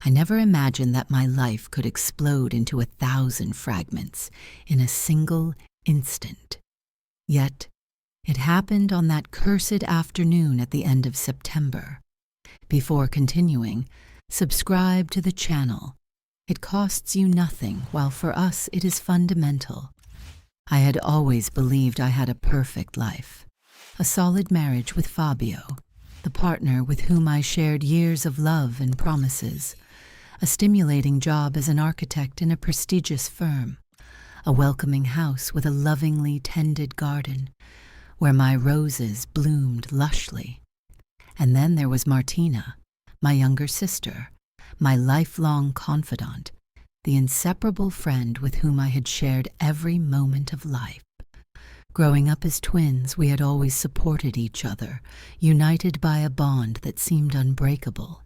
I never imagined that my life could explode into 1,000 fragments in a single instant. Yet, it happened on that cursed afternoon at the end of September. Before continuing, subscribe to the channel. It costs you nothing, while for us it is fundamental. I had always believed I had a perfect life, a solid marriage with Fabio, the partner with whom I shared years of love and promises, a stimulating job as an architect in a prestigious firm, a welcoming house with a lovingly tended garden, where my roses bloomed lushly. And then there was Martina, my younger sister, my lifelong confidant, the inseparable friend with whom I had shared every moment of life. Growing up as twins, we had always supported each other, united by a bond that seemed unbreakable.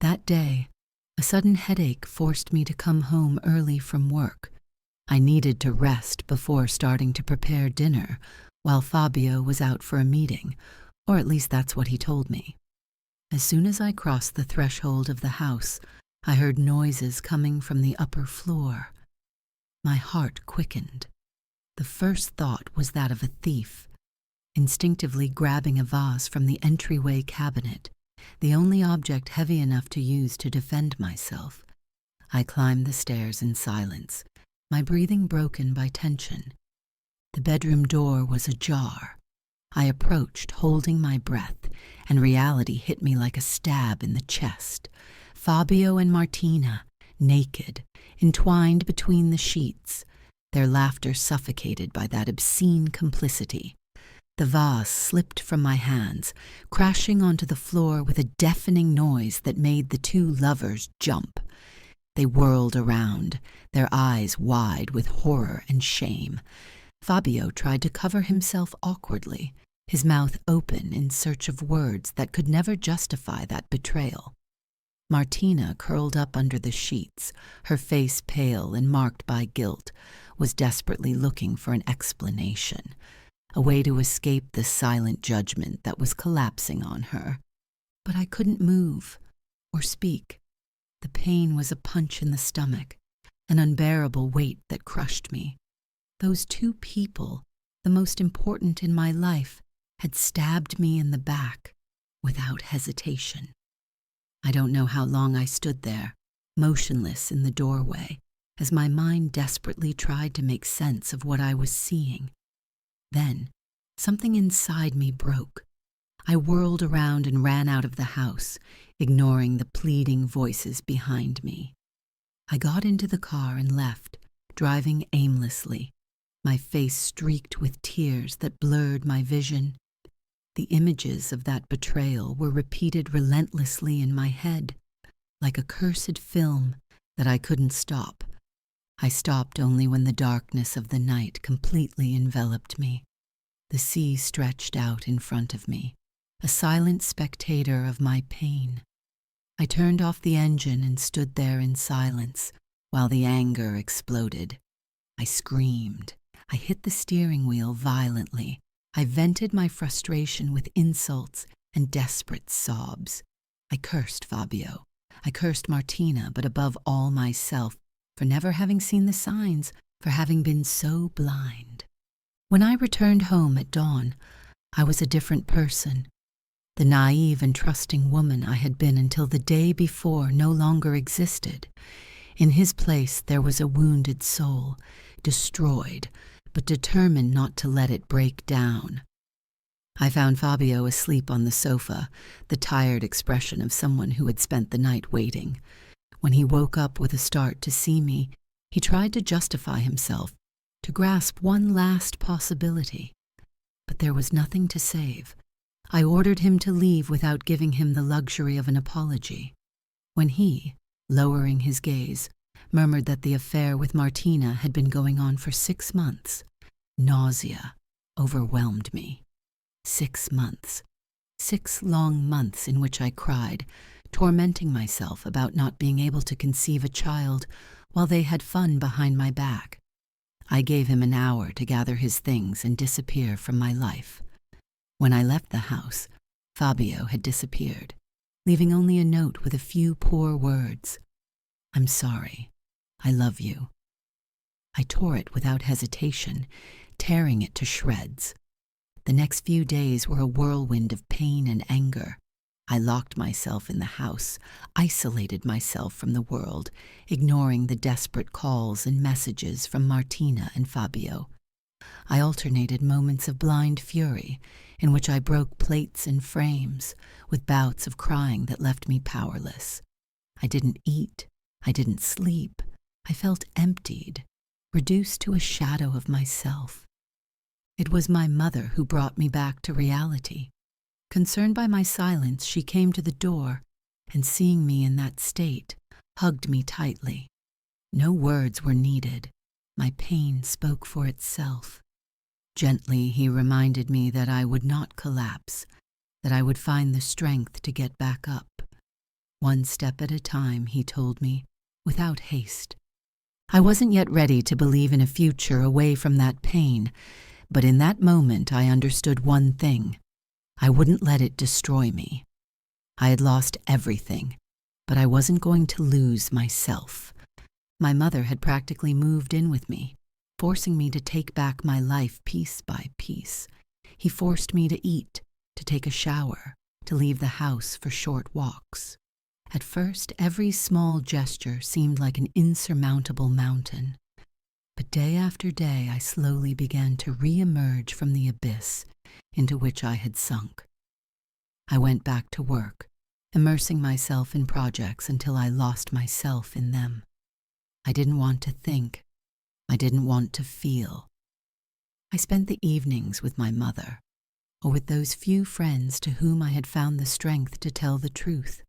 That day, a sudden headache forced me to come home early from work. I needed to rest before starting to prepare dinner, while Fabio was out for a meeting, or at least that's what he told me. As soon as I crossed the threshold of the house, I heard noises coming from the upper floor. My heart quickened. The first thought was that of a thief. Instinctively grabbing a vase from the entryway cabinet, the only object heavy enough to use to defend myself, I climbed the stairs in silence, my breathing broken by tension. The bedroom door was ajar. I approached, holding my breath, and reality hit me like a stab in the chest. Fabio and Martina, naked, entwined between the sheets, their laughter suffocated by that obscene complicity. The vase slipped from my hands, crashing onto the floor with a deafening noise that made the two lovers jump. They whirled around, their eyes wide with horror and shame. Fabio tried to cover himself awkwardly, his mouth open in search of words that could never justify that betrayal. Martina, curled up under the sheets, her face pale and marked by guilt, was desperately looking for an explanation, a way to escape the silent judgment that was collapsing on her. But I couldn't move or speak. The pain was a punch in the stomach, an unbearable weight that crushed me. Those two people, the most important in my life, had stabbed me in the back without hesitation. I don't know how long I stood there, motionless in the doorway, as my mind desperately tried to make sense of what I was seeing. Then, something inside me broke. I whirled around and ran out of the house, ignoring the pleading voices behind me. I got into the car and left, driving aimlessly, my face streaked with tears that blurred my vision. The images of that betrayal were repeated relentlessly in my head, like a cursed film that I couldn't stop. I stopped only when the darkness of the night completely enveloped me. The sea stretched out in front of me, a silent spectator of my pain. I turned off the engine and stood there in silence while the anger exploded. I screamed. I hit the steering wheel violently. I vented my frustration with insults and desperate sobs. I cursed Fabio. I cursed Martina, but above all myself, for never having seen the signs, for having been so blind. When I returned home at dawn, I was a different person. The naive and trusting woman I had been until the day before no longer existed. In his place there was a wounded soul, destroyed, but determined not to let it break down. I found Fabio asleep on the sofa, the tired expression of someone who had spent the night waiting. When he woke up with a start to see me, he tried to justify himself, to grasp one last possibility. But there was nothing to save. I ordered him to leave without giving him the luxury of an apology. When he, lowering his gaze, murmured that the affair with Martina had been going on for 6 months, nausea overwhelmed me. 6 months. 6 long months in which I cried, tormenting myself about not being able to conceive a child while they had fun behind my back. I gave him an hour to gather his things and disappear from my life. When I left the house, Fabio had disappeared. leaving only a note with a few poor words. "I'm sorry. I love you." I tore it without hesitation, tearing it to shreds. The next few days were a whirlwind of pain and anger. I locked myself in the house, isolated myself from the world, ignoring the desperate calls and messages from Martina and Fabio. I alternated moments of blind fury, in which I broke plates and frames, with bouts of crying that left me powerless. I didn't eat. I didn't sleep. I felt emptied, reduced to a shadow of myself. It was my mother who brought me back to reality. Concerned by my silence, she came to the door, and seeing me in that state, hugged me tightly. No words were needed. My pain spoke for itself. Gently, he reminded me that I would not collapse, that I would find the strength to get back up. One step at a time, he told me, without haste. I wasn't yet ready to believe in a future away from that pain, but in that moment I understood one thing. I wouldn't let it destroy me. I had lost everything, but I wasn't going to lose myself. My mother had practically moved in with me, forcing me to take back my life piece by piece. He forced me to eat, to take a shower, to leave the house for short walks. At first, every small gesture seemed like an insurmountable mountain. But day after day, I slowly began to re-emerge from the abyss into which I had sunk. I went back to work, immersing myself in projects until I lost myself in them. I didn't want to think. I didn't want to feel. I spent the evenings with my mother, or with those few friends to whom I had found the strength to tell the truth.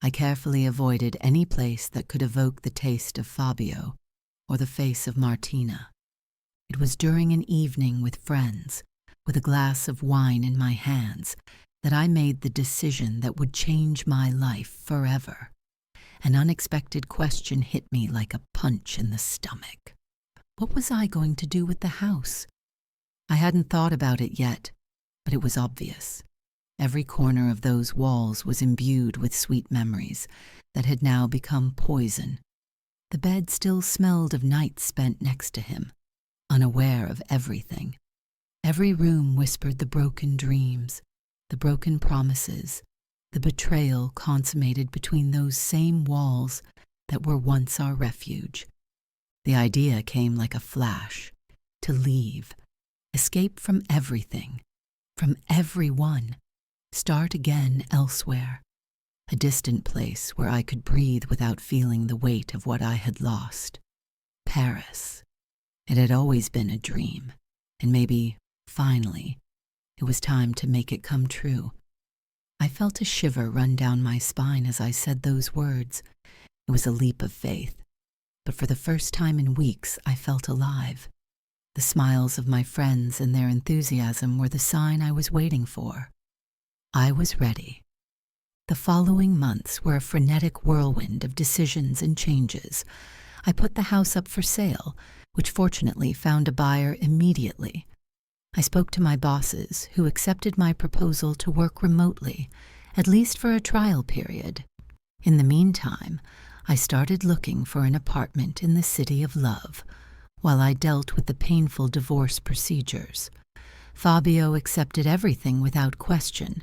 I carefully avoided any place that could evoke the taste of Fabio or the face of Martina. It was during an evening with friends, with a glass of wine in my hands, that I made the decision that would change my life forever. An unexpected question hit me like a punch in the stomach. What was I going to do with the house? I hadn't thought about it yet, but it was obvious. Every corner of those walls was imbued with sweet memories that had now become poison. The bed still smelled of nights spent next to him, unaware of everything. Every room whispered the broken dreams, the broken promises, the betrayal consummated between those same walls that were once our refuge. The idea came like a flash, to leave, escape from everything, from everyone, start again elsewhere, a distant place where I could breathe without feeling the weight of what I had lost. Paris. It had always been a dream, and maybe, finally, it was time to make it come true. I felt a shiver run down my spine as I said those words. It was a leap of faith, but for the first time in weeks I felt alive. The smiles of my friends and their enthusiasm were the sign I was waiting for. I was ready. The following months were a frenetic whirlwind of decisions and changes. I put the house up for sale, which fortunately found a buyer immediately. I spoke to my bosses, who accepted my proposal to work remotely, at least for a trial period. In the meantime, I started looking for an apartment in the city of love, while I dealt with the painful divorce procedures. Fabio accepted everything without question,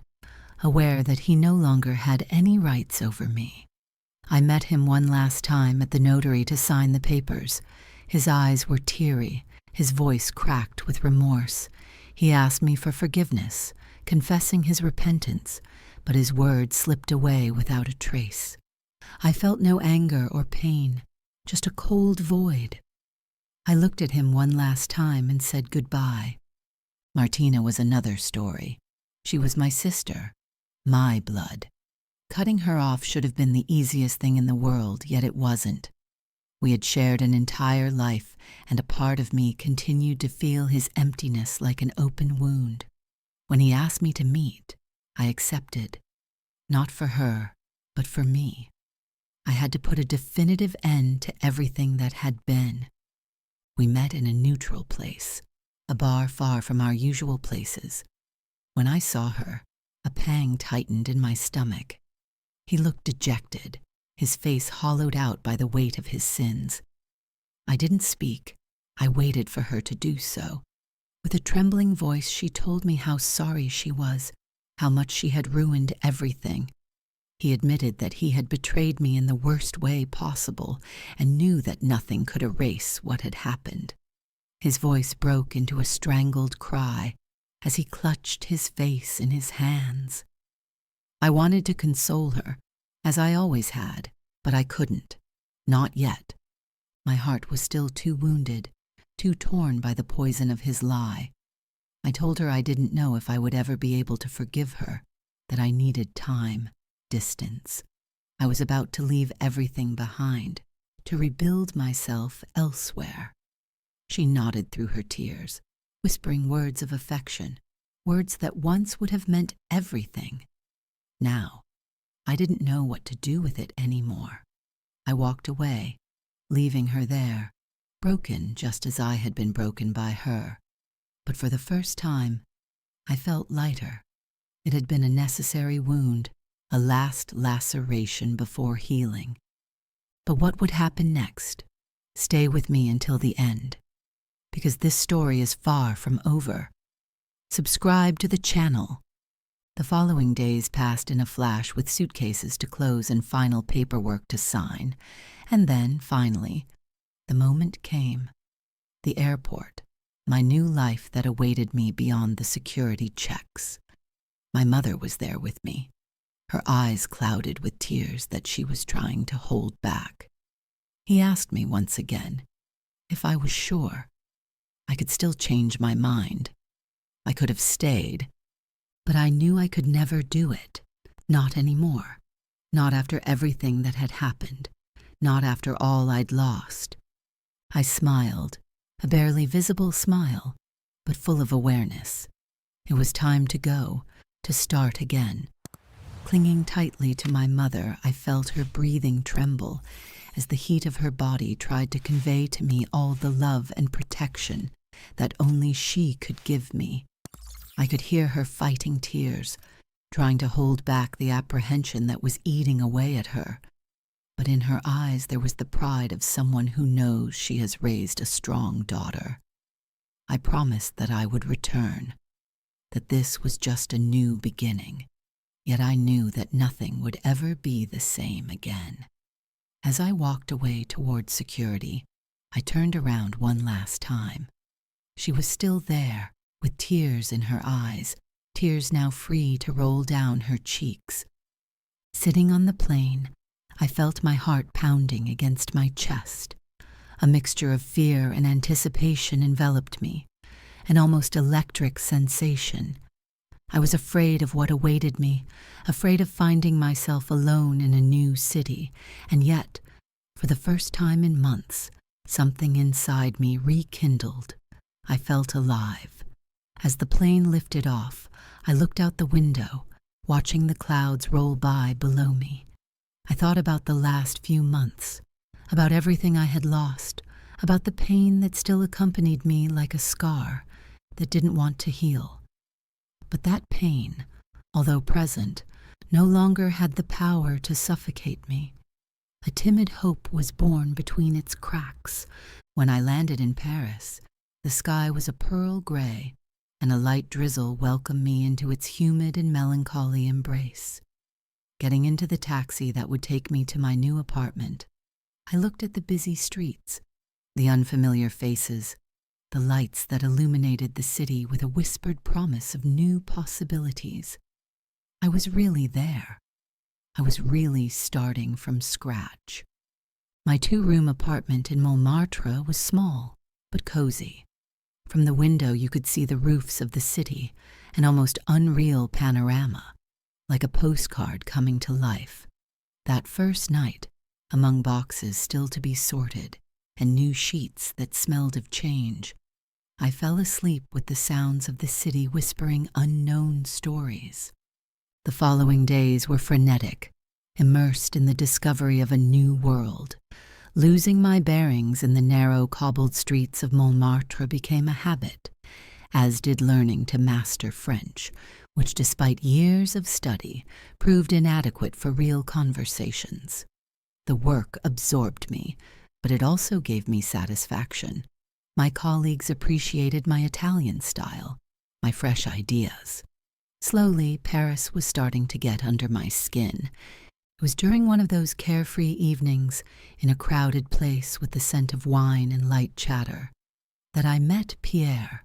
aware that he no longer had any rights over me. I met him one last time at the notary to sign the papers. His eyes were teary, his voice cracked with remorse. He asked me for forgiveness, confessing his repentance, but his words slipped away without a trace. I felt no anger or pain, just a cold void. I looked at him one last time and said goodbye. Martina was another story. She was my sister, my blood. Cutting her off should have been the easiest thing in the world, yet it wasn't. We had shared an entire life, and a part of me continued to feel his emptiness like an open wound. When he asked me to meet, I accepted. Not for her, but for me. I had to put a definitive end to everything that had been. We met in a neutral place, a bar far from our usual places. When I saw her, a pang tightened in my stomach. He looked dejected, his face hollowed out by the weight of his sins. I didn't speak. I waited for her to do so. With a trembling voice, she told me how sorry she was, how much she had ruined everything. He admitted that he had betrayed me in the worst way possible and knew that nothing could erase what had happened. His voice broke into a strangled cry as he clutched his face in his hands. I wanted to console her, as I always had, but I couldn't. Not yet. My heart was still too wounded, too torn by the poison of his lie. I told her I didn't know if I would ever be able to forgive her, that I needed time, distance. I was about to leave everything behind, to rebuild myself elsewhere. She nodded through her tears, whispering words of affection, words that once would have meant everything. Now, I didn't know what to do with it anymore. I walked away, leaving her there, broken just as I had been broken by her. But for the first time, I felt lighter. It had been a necessary wound, a last laceration before healing. But what would happen next? Stay with me until the end, because this story is far from over. Subscribe to the channel. The following days passed in a flash with suitcases to close and final paperwork to sign. And then, finally, the moment came. The airport, my new life that awaited me beyond the security checks. My mother was there with me, her eyes clouded with tears that she was trying to hold back. He asked me once again if I was sure. I could still change my mind. I could have stayed, but I knew I could never do it. Not anymore. Not after everything that had happened. Not after all I'd lost. I smiled, a barely visible smile, but full of awareness. It was time to go, to start again. Clinging tightly to my mother, I felt her breathing tremble as the heat of her body tried to convey to me all the love and protection that only she could give me. I could hear her fighting tears, trying to hold back the apprehension that was eating away at her. But in her eyes there was the pride of someone who knows she has raised a strong daughter. I promised that I would return, that this was just a new beginning, yet I knew that nothing would ever be the same again. As I walked away toward security, I turned around one last time. She was still there, with tears in her eyes, tears now free to roll down her cheeks. Sitting on the plane, I felt my heart pounding against my chest. A mixture of fear and anticipation enveloped me, an almost electric sensation. I was afraid of what awaited me, afraid of finding myself alone in a new city, and yet, for the first time in months, something inside me rekindled. I felt alive. As the plane lifted off, I looked out the window, watching the clouds roll by below me. I thought about the last few months, about everything I had lost, about the pain that still accompanied me like a scar that didn't want to heal. But that pain, although present, no longer had the power to suffocate me. A timid hope was born between its cracks. When I landed in Paris, the sky was a pearl gray, and a light drizzle welcomed me into its humid and melancholy embrace. Getting into the taxi that would take me to my new apartment, I looked at the busy streets, the unfamiliar faces, the lights that illuminated the city with a whispered promise of new possibilities. I was really there. I was really starting from scratch. My 2-room apartment in Montmartre was small, but cozy. From the window you could see the roofs of the city, an almost unreal panorama, like a postcard coming to life. That first night, among boxes still to be sorted and new sheets that smelled of change, I fell asleep with the sounds of the city whispering unknown stories. The following days were frenetic, immersed in the discovery of a new world. Losing my bearings in the narrow cobbled streets of Montmartre became a habit, as did learning to master French, which despite years of study proved inadequate for real conversations. The work absorbed me, but it also gave me satisfaction. My colleagues appreciated my Italian style, my fresh ideas. Slowly, Paris was starting to get under my skin. It was during one of those carefree evenings in a crowded place with the scent of wine and light chatter that I met Pierre,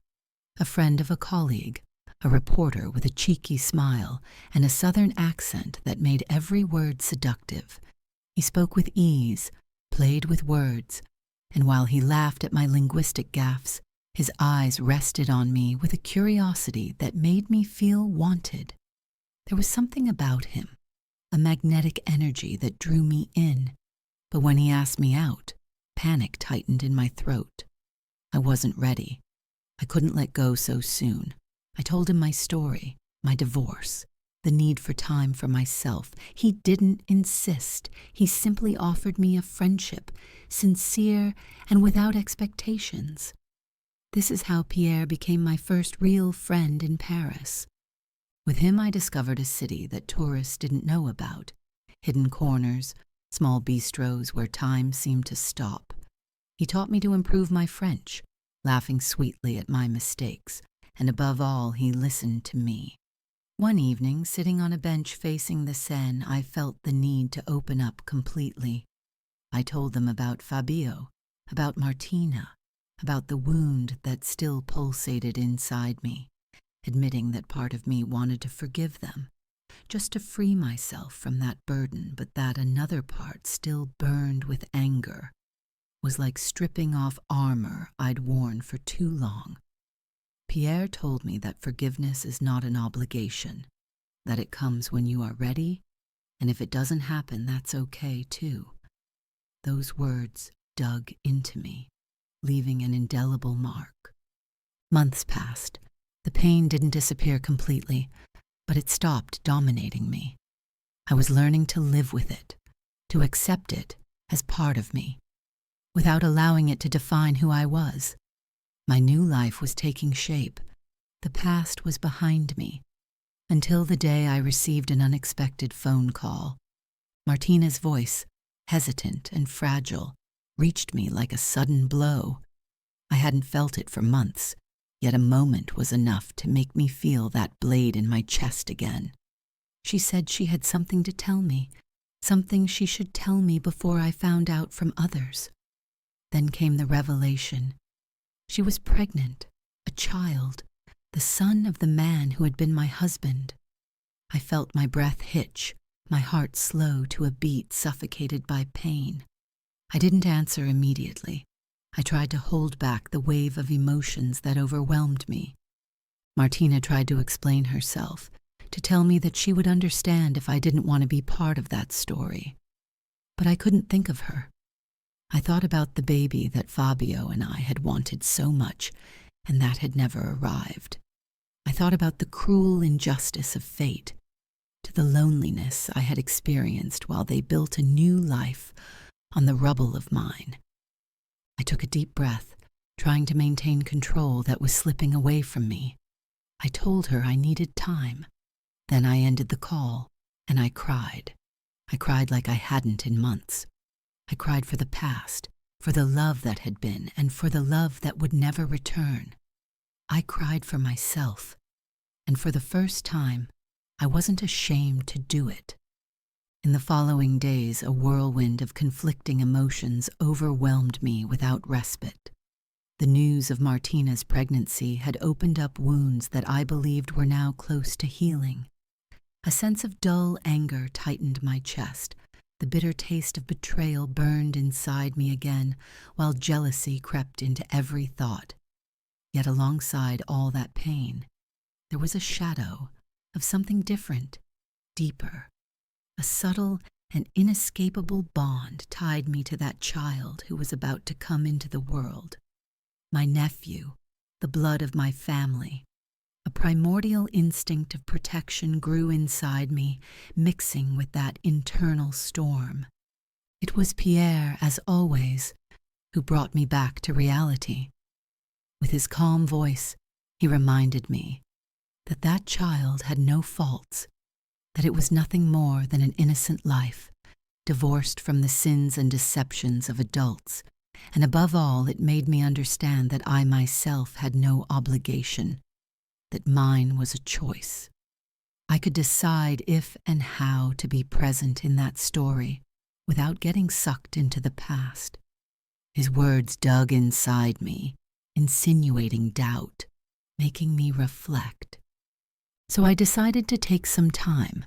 a friend of a colleague, a reporter with a cheeky smile and a southern accent that made every word seductive. He spoke with ease, played with words, and while he laughed at my linguistic gaffes, his eyes rested on me with a curiosity that made me feel wanted. There was something about him, a magnetic energy that drew me in, but when he asked me out, panic tightened in my throat. I wasn't ready. I couldn't let go so soon. I told him my story, my divorce, the need for time for myself. He didn't insist. He simply offered me a friendship, sincere and without expectations. This is how Pierre became my first real friend in Paris. With him I discovered a city that tourists didn't know about, hidden corners, small bistros where time seemed to stop. He taught me to improve my French, laughing sweetly at my mistakes, and above all, he listened to me. One evening, sitting on a bench facing the Seine, I felt the need to open up completely. I told them about Fabio, about Martina, about the wound that still pulsated inside me, admitting that part of me wanted to forgive them, just to free myself from that burden, but that another part still burned with anger, was like stripping off armor I'd worn for too long. Pierre told me that forgiveness is not an obligation, that it comes when you are ready, and if it doesn't happen, that's okay too. Those words dug into me, leaving an indelible mark. Months passed. The pain didn't disappear completely, but it stopped dominating me. I was learning to live with it, to accept it as part of me, without allowing it to define who I was. My new life was taking shape. The past was behind me, until the day I received an unexpected phone call. Martina's voice, hesitant and fragile, reached me like a sudden blow. I hadn't felt it for months, yet a moment was enough to make me feel that blade in my chest again. She said she had something to tell me, something she should tell me before I found out from others. Then came the revelation. She was pregnant, a child, the son of the man who had been my husband. I felt my breath hitch, my heart slow to a beat suffocated by pain. I didn't answer immediately. I tried to hold back the wave of emotions that overwhelmed me. Martina tried to explain herself, to tell me that she would understand if I didn't want to be part of that story. But I couldn't think of her. I thought about the baby that Fabio and I had wanted so much, and that had never arrived. I thought about the cruel injustice of fate, to the loneliness I had experienced while they built a new life on the rubble of mine. I took a deep breath, trying to maintain control that was slipping away from me. I told her I needed time. Then I ended the call, and I cried. I cried like I hadn't in months. I cried for the past, for the love that had been, and for the love that would never return. I cried for myself, and for the first time, I wasn't ashamed to do it. In the following days, a whirlwind of conflicting emotions overwhelmed me without respite. The news of Martina's pregnancy had opened up wounds that I believed were now close to healing. A sense of dull anger tightened my chest. The bitter taste of betrayal burned inside me again, while jealousy crept into every thought. Yet alongside all that pain, there was a shadow of something different, deeper. A subtle and inescapable bond tied me to that child who was about to come into the world. My nephew, the blood of my family. A primordial instinct of protection grew inside me, mixing with that internal storm. It was Pierre, as always, who brought me back to reality. With his calm voice, He reminded me that that child had no faults, that it was nothing more than an innocent life, divorced from the sins and deceptions of adults, and above all, it made me understand that I myself had no obligation, that mine was a choice. I could decide if and how to be present in that story without getting sucked into the past. His words dug inside me, insinuating doubt, making me reflect. So I decided to take some time.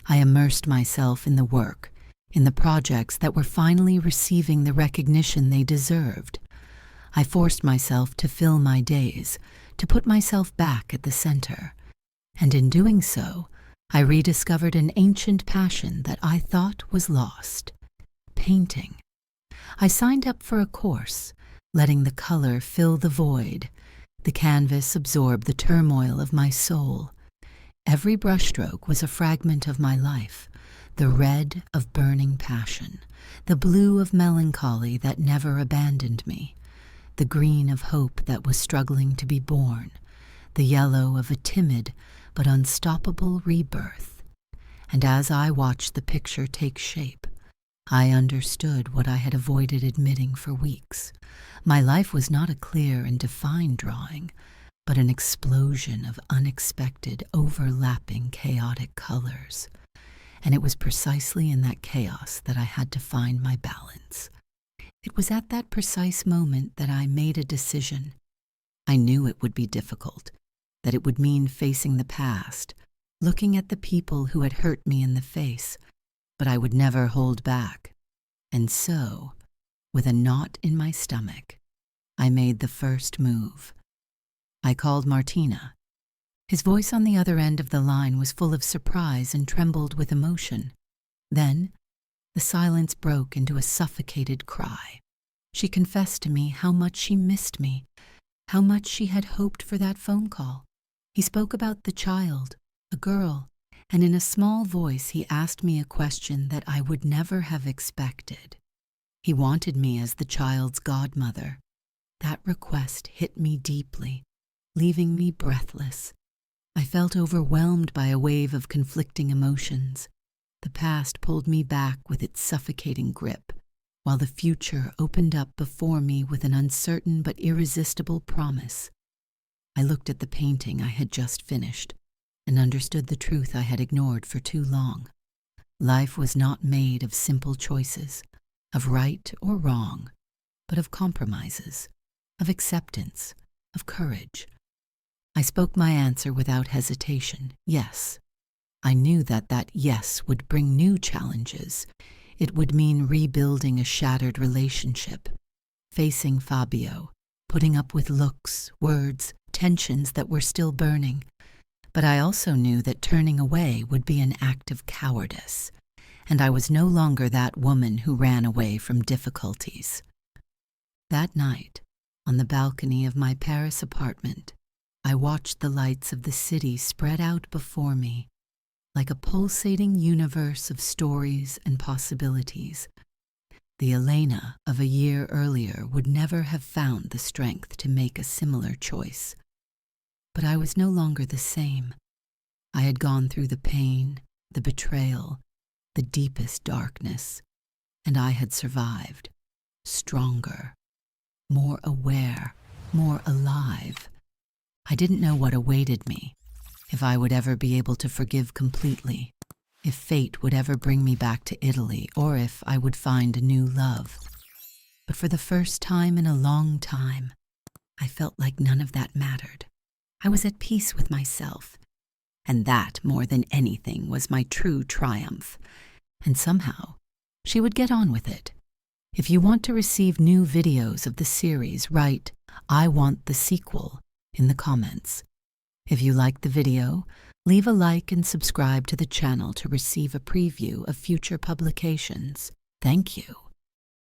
I immersed myself in the work, in the projects that were finally receiving the recognition they deserved. I forced myself to fill my days, to put myself back at the center. And in doing so, I rediscovered an ancient passion that I thought was lost: painting. I signed up for a course, letting the color fill the void, the canvas absorb the turmoil of my soul. Every brushstroke was a fragment of my life, the red of burning passion, the blue of melancholy that never abandoned me, the green of hope that was struggling to be born, the yellow of a timid but unstoppable rebirth. And as I watched the picture take shape, I understood what I had avoided admitting for weeks. My life was not a clear and defined drawing, but an explosion of unexpected, overlapping, chaotic colors. And it was precisely in that chaos that I had to find my balance. It was at that precise moment that I made a decision. I knew it would be difficult, that it would mean facing the past, looking at the people who had hurt me in the face, but I would never hold back. And so, with a knot in my stomach, I made the first move. I called Martina. His voice on the other end of the line was full of surprise and trembled with emotion. Then, the silence broke into a suffocated cry. She confessed to me how much she missed me, how much she had hoped for that phone call. He spoke about the child, a girl, and in a small voice he asked me a question that I would never have expected. He wanted me as the child's godmother. That request hit me deeply, leaving me breathless. I felt overwhelmed by a wave of conflicting emotions. The past pulled me back with its suffocating grip, while the future opened up before me with an uncertain but irresistible promise. I looked at the painting I had just finished and understood the truth I had ignored for too long. Life was not made of simple choices, of right or wrong, but of compromises, of acceptance, of courage. I spoke my answer without hesitation: yes. I knew that that yes would bring new challenges. It would mean rebuilding a shattered relationship, facing Fabio, putting up with looks, words, tensions that were still burning. But I also knew that turning away would be an act of cowardice, and I was no longer that woman who ran away from difficulties. That night, on the balcony of my Paris apartment, I watched the lights of the city spread out before me, like a pulsating universe of stories and possibilities. The Elena of a year earlier would never have found the strength to make a similar choice. But I was no longer the same. I had gone through the pain, the betrayal, the deepest darkness, and I had survived, stronger, more aware, more alive. I didn't know what awaited me, if I would ever be able to forgive completely, if fate would ever bring me back to Italy, or if I would find a new love. But for the first time in a long time, I felt like none of that mattered. I was at peace with myself, and that, more than anything, was my true triumph. And somehow, she would get on with it. If you want to receive new videos of the series, write "I want the sequel" in the comments. If you liked the video, leave a like and subscribe to the channel to receive a preview of future publications. Thank you.